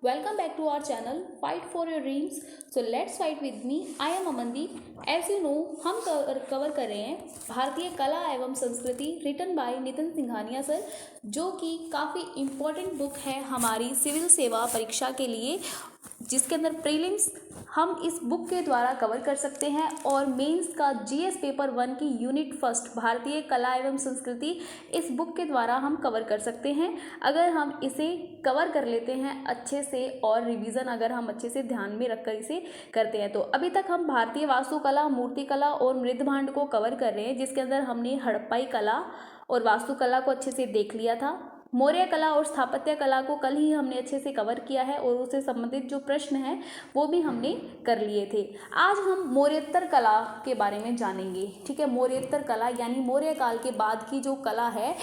Welcome back to our channel Fight for Your Dreams. So let's fight with me. I am Amandeep. As you know, हम cover कर रहे हैं भारतीय कला एवं संस्कृति written by Nitin Singhania sir, जो कि काफ़ी इम्पोर्टेंट बुक है हमारी सिविल सेवा परीक्षा के लिए, जिसके अंदर प्रीलिम्स हम इस बुक के द्वारा कवर कर सकते हैं और मेंस का जीएस पेपर 1 की यूनिट फर्स्ट भारतीय कला एवं संस्कृति इस बुक के द्वारा हम कवर कर सकते हैं अगर हम इसे कवर कर लेते हैं अच्छे से, और रिवीजन अगर हम अच्छे से ध्यान में रखकर इसे करते हैं। तो अभी तक हम भारतीय वास्तुकला, मूर्तिकला और मृदभांड को कवर कर रहे हैं, जिसके अंदर हमने हड़प्पाई कला और वास्तुकला को अच्छे से देख लिया था। मौर्य कला और स्थापत्य कला को कल ही हमने अच्छे से कवर किया है और उससे संबंधित जो प्रश्न हैं वो भी हमने कर लिए थे। आज हम मौर्योत्तर कला के बारे में जानेंगे। ठीक है, मौर्योत्तर कला यानी मौर्य काल के बाद की जो कला है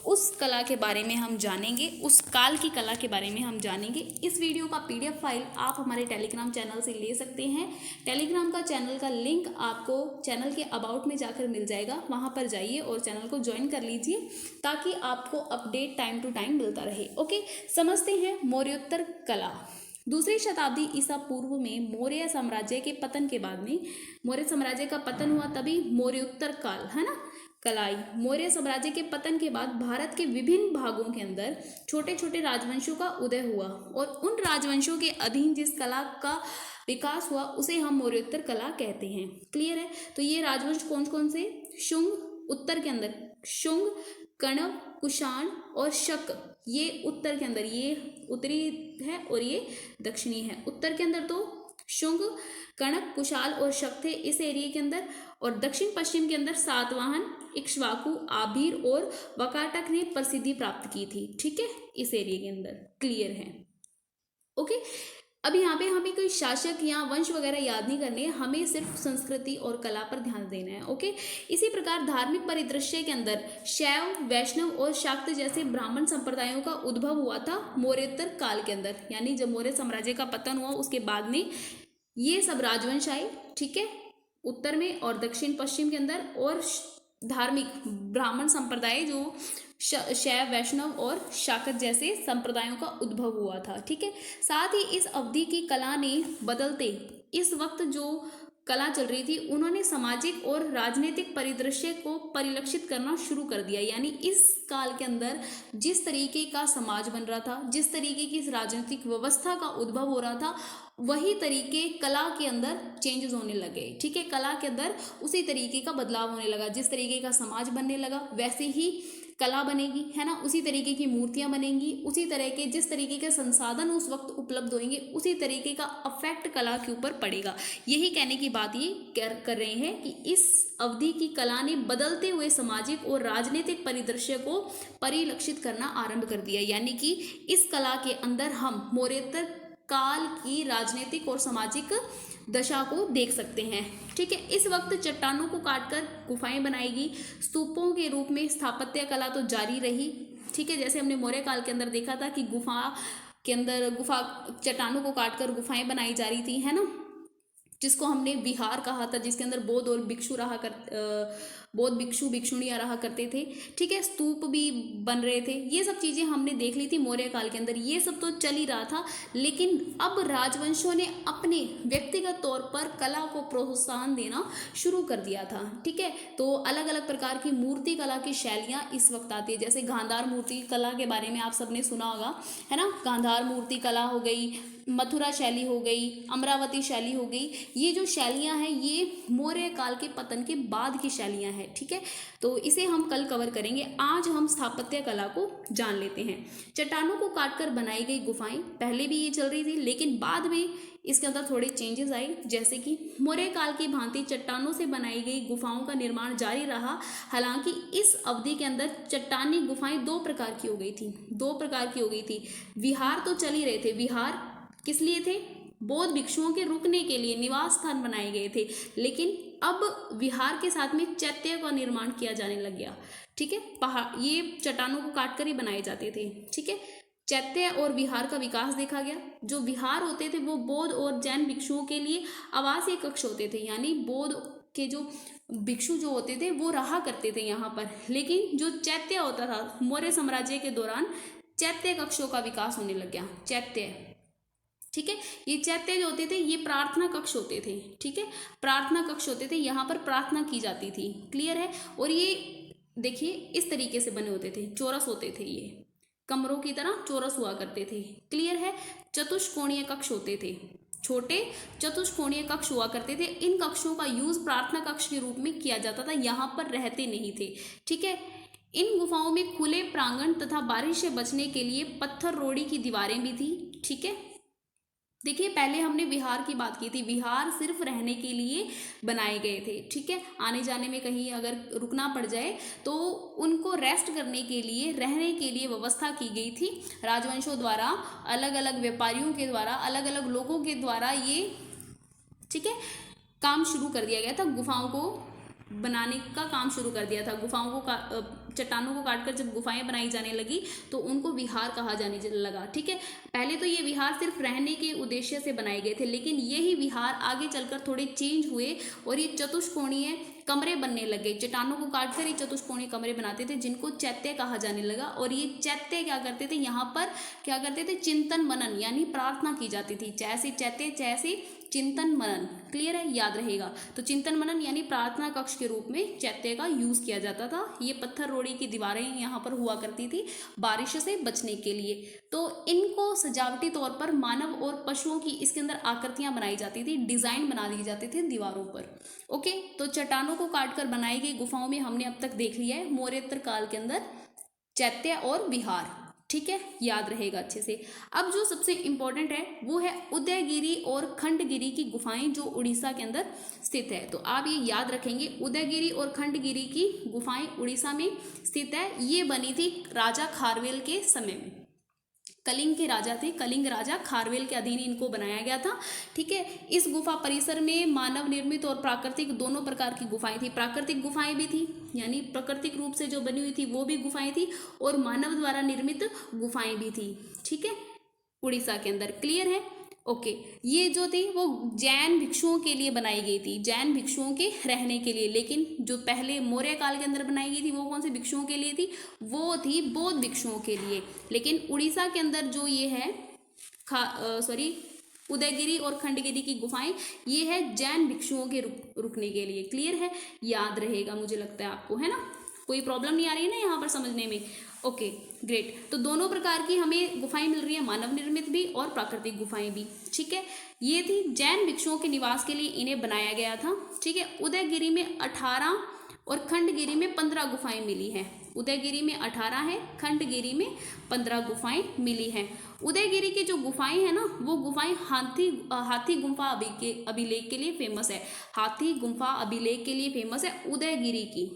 उस कला के बारे में हम जानेंगे, उस काल की कला के बारे में हम जानेंगे। इस वीडियो का पीडीएफ फाइल आप हमारे टेलीग्राम चैनल से ले सकते हैं। टेलीग्राम का चैनल का लिंक आपको चैनल के अबाउट में जाकर मिल जाएगा, वहाँ पर जाइए और चैनल को ज्वाइन कर लीजिए ताकि आपको अपडेट टाइम टू टाइम मिलता रहे। ओके, समझते हैं मौर्योत्तर कला। दूसरी शताब्दी ईसा पूर्व में मौर्य साम्राज्य के पतन के बाद में, मौर्य साम्राज्य का पतन हुआ तभी मौर्योत्तर काल है ना, कलाई। मौर्य साम्राज्य के पतन के बाद भारत के विभिन्न भागों के अंदर छोटे छोटे राजवंशों का उदय हुआ और उन राजवंशों के अधीन जिस कला का विकास हुआ उसे हम मौर्योत्तर कला कहते हैं। क्लियर है? तो ये राजवंश कौन कौन से? शुंग उत्तर के अंदर, शुंग, कण्व, कुषाण और शक, ये उत्तर के अंदर, ये उत्तरी है और ये दक्षिणी है। उत्तर के अंदर तो शुंग, कणक, कुशाल और शक थे इस एरिया के अंदर, और दक्षिण पश्चिम के अंदर सातवाहन, इक्ष्वाकु, आभीर और वकाटक ने प्रसिद्धि प्राप्त की थी। ठीक है, इस एरिया के अंदर। क्लियर है? ओके, अब यहाँ पे हमें कोई शासक या वंश वगैरह याद नहीं करने, हमें सिर्फ संस्कृति और कला पर ध्यान देना है। ओके, इसी प्रकार धार्मिक परिदृश्य के अंदर शैव, वैष्णव और शाक्त जैसे ब्राह्मण संप्रदायों का उद्भव हुआ था मौर्योत्तर काल के अंदर, यानी जब मौर्य साम्राज्य का पतन हुआ उसके बाद में ये सब राजवंश आए। ठीक है, उत्तर में और दक्षिण पश्चिम के अंदर, और धार्मिक ब्राह्मण संप्रदाय जो शैव, वैष्णव और शाक्त जैसे संप्रदायों का उद्भव हुआ था। ठीक है, साथ ही इस अवधि की कला ने बदलते, इस वक्त जो कला चल रही थी उन्होंने सामाजिक और राजनीतिक परिदृश्य को परिलक्षित करना शुरू कर दिया। यानी इस काल के अंदर जिस तरीके का समाज बन रहा था, जिस तरीके की इस राजनीतिक व्यवस्था का उद्भव हो रहा था, वही तरीके कला के अंदर चेंजेस होने लगे। ठीक है, कला के अंदर उसी तरीके का बदलाव होने लगा। जिस तरीके का समाज बनने लगा वैसे ही कला बनेगी, है ना, उसी तरीके की मूर्तियां बनेंगी, उसी तरह के जिस तरीके के संसाधन उस वक्त उपलब्ध होंगे उसी तरीके का अफेक्ट कला के ऊपर पड़ेगा। यही कहने की बात ये कर रहे हैं कि इस अवधि की कला ने बदलते हुए सामाजिक और राजनीतिक परिदृश्य को परिलक्षित करना आरंभ कर दिया। यानी कि इस कला के अंदर हम मौर्योत्तर काल की राजनीतिक और सामाजिक दशा को देख सकते हैं। ठीक है, इस वक्त चट्टानों को काटकर गुफाएं बनाएगी, स्तूपों के रूप में स्थापत्य कला तो जारी रही। ठीक है, जैसे हमने मौर्य काल के अंदर देखा था कि गुफा के अंदर चट्टानों को काटकर गुफाएं बनाई जा रही थी, है ना, जिसको हमने विहार कहा था, जिसके अंदर बौद्ध और बौद्ध भिक्षु भिक्षुणियाँ रहा करते थे। ठीक है, स्तूप भी बन रहे थे। ये सब चीज़ें हमने देख ली थी मौर्य काल के अंदर। ये सब तो चल ही रहा था, लेकिन अब राजवंशों ने अपने व्यक्तिगत तौर पर कला को प्रोत्साहन देना शुरू कर दिया था। ठीक है, तो अलग अलग प्रकार की मूर्ति कला की शैलियाँ इस वक्त आती है। जैसे गांधार मूर्ति कला के बारे में आप सबने सुना होगा, है ना। गांधार मूर्ति कला हो गई, मथुरा शैली हो गई, अमरावती शैली हो गई। ये जो शैलियाँ हैं ये मौर्य काल के पतन के बाद की शैलियाँ हैं। ठीक है, तो इसे हम कल कवर करेंगे। आज हम स्थापत्य कला को जान लेते हैं। चट्टानों को काटकर बनाई गई गुफाएं पहले भी ये चल रही थी, लेकिन बाद में इसके अंदर थोड़े चेंजेस आए। जैसे कि मौर्य काल की भांति चट्टानों से बनाई गई गुफाओं का निर्माण जारी रहा। हालांकि इस अवधि के अंदर चट्टानी गुफाएं दो प्रकार की हो गई थी। विहार तो चल ही रहे थे। विहार किस लिए थे? बौद्ध भिक्षुओं के रुकने के लिए निवास स्थान बनाए गए थे, लेकिन अब विहार के साथ में चैत्य का निर्माण किया जाने लग गया। ठीक है, पहाड़ ये चट्टानों को काटकर ही बनाए जाते थे। ठीक है, चैत्य और विहार का विकास देखा गया। जो विहार होते थे वो बौद्ध और जैन भिक्षुओं के लिए आवासीय कक्ष होते थे, यानी बौद्ध के जो भिक्षु जो होते थे वो रहा करते थे यहाँ पर। लेकिन जो चैत्य होता था मौर्य साम्राज्य के दौरान चैत्य कक्षों का विकास होने लग गया। चैत्य ठीक है। ये चैत्य जो होते थे ये प्रार्थना कक्ष होते थे, ठीक है, प्रार्थना कक्ष होते थे, यहाँ पर प्रार्थना की जाती थी, क्लियर है। और ये देखिए इस तरीके से बने होते थे, चौरस होते थे, ये कमरों की तरह चौरस हुआ करते थे, क्लियर है। चतुष्कोणीय कक्ष होते थे, छोटे चतुष्कोणीय कक्ष हुआ करते थे। इन कक्षों का यूज प्रार्थना कक्ष के रूप में किया जाता था, यहाँ पर रहते नहीं थे, ठीक है। इन गुफाओं में खुले प्रांगण तथा बारिश से बचने के लिए पत्थर रोड़ी की दीवारें भी थी, ठीक है। देखिए पहले हमने विहार की बात की थी, विहार सिर्फ रहने के लिए बनाए गए थे, ठीक है। आने जाने में कहीं अगर रुकना पड़ जाए तो उनको रेस्ट करने के लिए, रहने के लिए व्यवस्था की गई थी राजवंशों द्वारा, अलग अलग व्यापारियों के द्वारा, अलग अलग लोगों के द्वारा ये, ठीक है, काम शुरू कर दिया गया था। गुफाओं को बनाने का काम शुरू कर दिया था। गुफाओं को चट्टानों को काटकर जब गुफाएं बनाई जाने लगी तो उनको विहार कहा जाने लगा, ठीक है। पहले तो ये विहार सिर्फ रहने के उद्देश्य से बनाए गए थे, लेकिन यही विहार आगे चलकर थोड़े चेंज हुए और ये चतुष्कोणीय कमरे बनने लगे। चट्टानों को काटकर ये चतुष्कोणीय कमरे बनाते थे जिनको चैत्य कहा जाने लगा। और ये चैत्य क्या करते थे, यहाँ पर क्या करते थे, चिंतन मनन यानी प्रार्थना की जाती थी। जैसे चैत्य जैसे चिंतन मनन, क्लियर है, याद रहेगा। तो चिंतन मनन यानी प्रार्थना कक्ष के रूप में चैत्य का यूज किया जाता था। ये पत्थर रोड़ी की दीवारें यहाँ पर हुआ करती थी बारिश से बचने के लिए। तो इनको सजावटी तौर पर मानव और पशुओं की इसके अंदर आकृतियां बनाई जाती थी, डिजाइन बना दिए जाते थे दीवारों पर। ओके, तो चट्टानों को काटकर बनाई गई गुफाओं में हमने अब तक देख लिया है मौर्योत्तर काल के अंदर चैत्य और विहार, ठीक है, याद रहेगा अच्छे से। अब जो सबसे इंपॉर्टेंट है वो है उदयगिरी और खंडगिरी की गुफाएं जो उड़ीसा के अंदर स्थित है। तो आप ये याद रखेंगे, उदयगिरी और खंडगिरी की गुफाएं उड़ीसा में स्थित है। ये बनी थी राजा खारवेल के समय में, कलिंग के राजा थे, कलिंग राजा खारवेल के अधीन इनको बनाया गया था, ठीक है। इस गुफा परिसर में मानव निर्मित और प्राकृतिक दोनों प्रकार की गुफाएं थी। प्राकृतिक गुफाएं भी थी, यानी प्राकृतिक रूप से जो बनी हुई थी वो भी गुफाएं थी, और मानव द्वारा निर्मित गुफाएं भी थी, ठीक है, उड़ीसा के अंदर, क्लियर है। ओके, ये जो थी वो जैन भिक्षुओं के लिए बनाई गई थी, जैन भिक्षुओं के रहने के लिए। लेकिन जो पहले मौर्य काल के अंदर बनाई गई थी वो कौन से भिक्षुओं के लिए थी, वो थी बौद्ध भिक्षुओं के लिए। लेकिन उड़ीसा के अंदर जो ये है उदयगिरी और खंडगिरी की गुफाएं, ये है जैन भिक्षुओं के रुकने के लिए, क्लियर है, याद रहेगा मुझे लगता है आपको, है ना। कोई प्रॉब्लम नहीं आ रही है ना यहाँ पर समझने में। ओके ग्रेट, तो दोनों प्रकार की हमें गुफाएं मिल रही है, मानव निर्मित भी और प्राकृतिक गुफाएं भी, ठीक है। ये थी जैन भिक्षुओं के निवास के लिए इन्हें बनाया गया था, ठीक है। उदयगिरी में 18 और खंडगिरी में 15 गुफाएं मिली हैं। उदयगिरी में 18 है, खंडगिरी में 15 गुफाएं मिली हैं। उदयगिरी की जो गुफाएं हैं ना, वो गुफाएं हाथी गुम्फा अभिलेख के लिए फेमस है। हाथी गुम्फा अभिलेख के लिए फेमस है उदयगिरी की,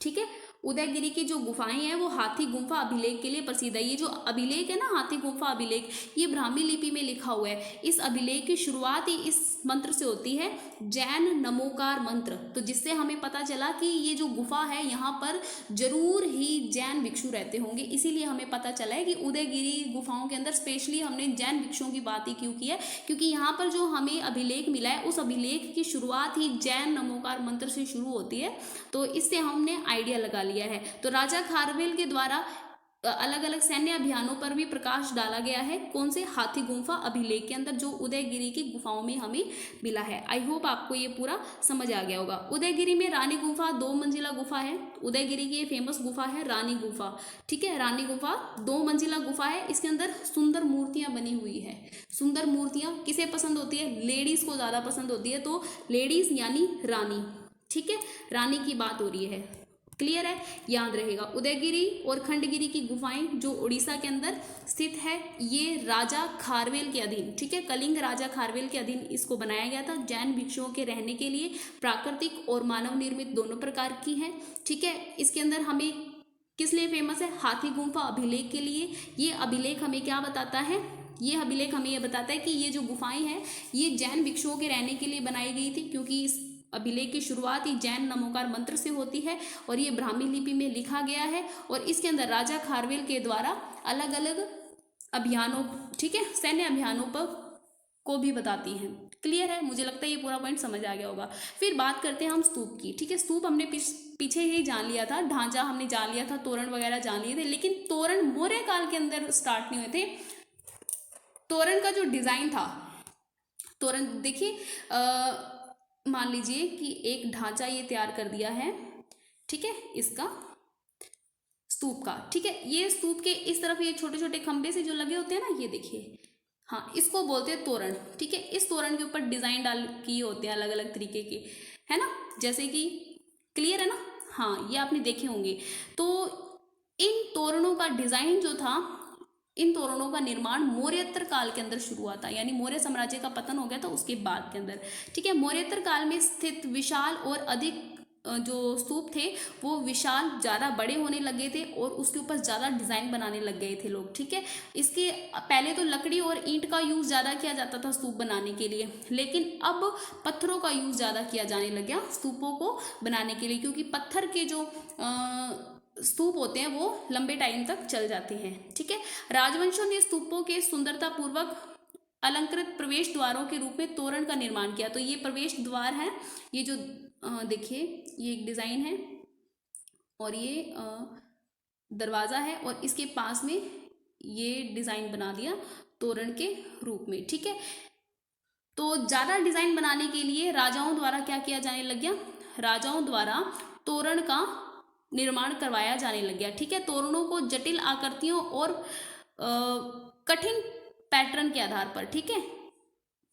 ठीक है। उदयगिरी की जो गुफाएं हैं वो हाथी गुम्फा अभिलेख के लिए प्रसिद्ध है। ये जो अभिलेख है ना, हाथी गुम्फा अभिलेख, ये ब्राह्मी लिपि में लिखा हुआ है। इस अभिलेख की शुरुआत ही इस मंत्र से होती है, जैन नमोकार मंत्र। तो जिससे हमें पता चला कि ये जो गुफा है यहाँ पर जरूर ही जैन भिक्षु रहते होंगे, इसीलिए हमें पता चला है कि उदयगिरी गुफाओं के अंदर स्पेशली हमने जैन भिक्षुओं की बात ही क्यों की है, क्योंकि यहाँ पर जो हमें अभिलेख मिला है उस अभिलेख की शुरुआत ही जैन नमोकार मंत्र से शुरू होती है। तो इससे हमने आइडिया लगा लिया है। तो राजा खारवेल के द्वारा अलग अलग सैन्य अभियानों पर भी प्रकाश डाला गया है, कौन से, हाथी गुम्फा अभिलेख के अंदर जो उदयगिरी की गुफाओं में हमें मिला है। आई होप आपको ये पूरा समझ आ गया होगा। उदयगिरी में रानी गुफा 2 मंजिला गुफा है। उदयगिरी की ये फेमस गुफा है रानी गुफा, ठीक है। रानी गुफा 2 मंजिला गुफा है, इसके अंदर सुंदर मूर्तियां बनी हुई है। सुंदर मूर्तियां किसे पसंद होती है, लेडीज को ज्यादा पसंद होती है, तो लेडीज यानी रानी, ठीक है, रानी की बात हो रही है, क्लियर है, याद रहेगा। उदयगिरी और खंडगिरी की गुफाएं जो उड़ीसा के अंदर स्थित है, ये राजा खारवेल के अधीन, ठीक है, कलिंग राजा खारवेल के अधीन इसको बनाया गया था। जैन भिक्षुओं के रहने के लिए प्राकृतिक और मानव निर्मित दोनों प्रकार की है, ठीक है। इसके अंदर हमें किस लिए फेमस है, हाथी गुम्फा अभिलेख के लिए। ये अभिलेख हमें क्या बताता है, ये अभिलेख हमें यह बताता है कि ये जो गुफाएं हैं ये जैन भिक्षुओं के रहने के लिए बनाई गई थी, क्योंकि इस अभिलेख की शुरुआत ही जैन नमोकार मंत्र से होती है और ये ब्राह्मी लिपि में लिखा गया है। और इसके अंदर राजा खारवेल के द्वारा अलग अलग अभियानों, ठीक है, सैन्य अभियानों पर को भी बताती हैं, क्लियर है। मुझे लगता है ये पूरा पॉइंट समझ आ गया होगा। फिर बात करते हैं हम स्तूप की, ठीक है। स्तूप हमने पीछे ही जान लिया था, ढांचा हमने जान लिया था, तोरण वगैरह जान लिए थे, लेकिन तोरण मौर्य काल के अंदर स्टार्ट नहीं हुए थे, तोरण का जो डिज़ाइन था, तोरण देखिए, मान लीजिए कि एक ढांचा ये तैयार कर दिया है, ठीक है, इसका स्तूप का, ठीक है। ये स्तूप के इस तरफ ये छोटे छोटे खंभे से जो लगे होते हैं ना, ये देखिए, हाँ, इसको बोलते हैं तोरण, ठीक है। इस तोरण के ऊपर डिजाइन डाल किए होते हैं अलग अलग तरीके के, है ना, जैसे कि क्लियर है ना, हाँ, ये आपने देखे होंगे। तो इन तोरणों का डिजाइन जो था, इन तोरणों का निर्माण मौर्योत्तर काल के अंदर शुरू हुआ था, यानी मौर्य साम्राज्य का पतन हो गया था उसके बाद के अंदर, ठीक है। मौर्योत्तर काल में स्थित विशाल और अधिक जो स्तूप थे वो विशाल, ज़्यादा बड़े होने लगे थे और उसके ऊपर ज़्यादा डिज़ाइन बनाने लग गए थे लोग, ठीक है। इसके पहले तो लकड़ी और ईंट का यूज़ ज़्यादा किया जाता था स्तूप बनाने के लिए, लेकिन अब पत्थरों का यूज़ ज़्यादा किया जाने लग गया स्तूपों को बनाने के लिए, क्योंकि पत्थर के जो स्तूप होते हैं वो लंबे टाइम तक चल जाते हैं, ठीक है। राजवंशों ने स्तूपों के सुंदरता पूर्वक अलंकृत प्रवेश द्वारों के रूप में तोरण का निर्माण किया। तो ये प्रवेश द्वार है, ये जो देखिए, ये एक डिज़ाइन है और ये दरवाज़ा है और इसके पास में ये डिज़ाइन बना दिया तोरण के रूप में, ठीक है। तो ज़्यादा डिज़ाइन बनाने के लिए राजाओं द्वारा क्या किया जाने लग गया, राजाओं द्वारा तोरण का निर्माण करवाया जाने लग गया, ठीक है। तोरणों को जटिल आकृतियों और कठिन पैटर्न के आधार पर, ठीक है,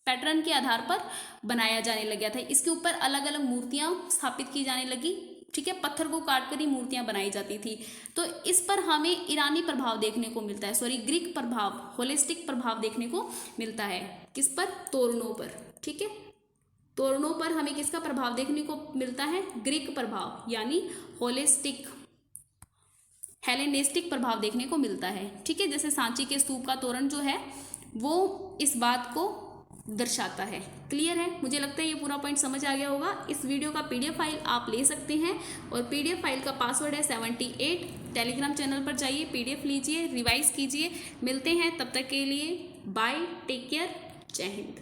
पैटर्न के आधार पर बनाया जाने लग गया था। इसके ऊपर अलग अलग मूर्तियां स्थापित की जाने लगी, ठीक है, पत्थर को काट कर ही मूर्तियां बनाई जाती थी। तो इस पर हमें ईरानी प्रभाव देखने को मिलता है, सॉरी, ग्रीक प्रभाव, होलिस्टिक प्रभाव देखने को मिलता है। किस पर, तोरणों पर, ठीक है। तोरणों पर हमें किसका प्रभाव देखने को मिलता है, ग्रीक प्रभाव, यानी होलिस्टिक, हेलेनिस्टिक प्रभाव देखने को मिलता है, ठीक है। जैसे सांची के स्तूप का तोरण जो है वो इस बात को दर्शाता है। क्लियर है, मुझे लगता है ये पूरा पॉइंट समझ आ गया होगा। इस वीडियो का पीडीएफ फाइल आप ले सकते हैं और पीडीएफ फाइल का पासवर्ड है 78। टेलीग्राम चैनल पर जाइए, पीडीएफ लीजिए, रिवाइज कीजिए। मिलते हैं, तब तक के लिए बाय, टेक केयर, जय हिंद।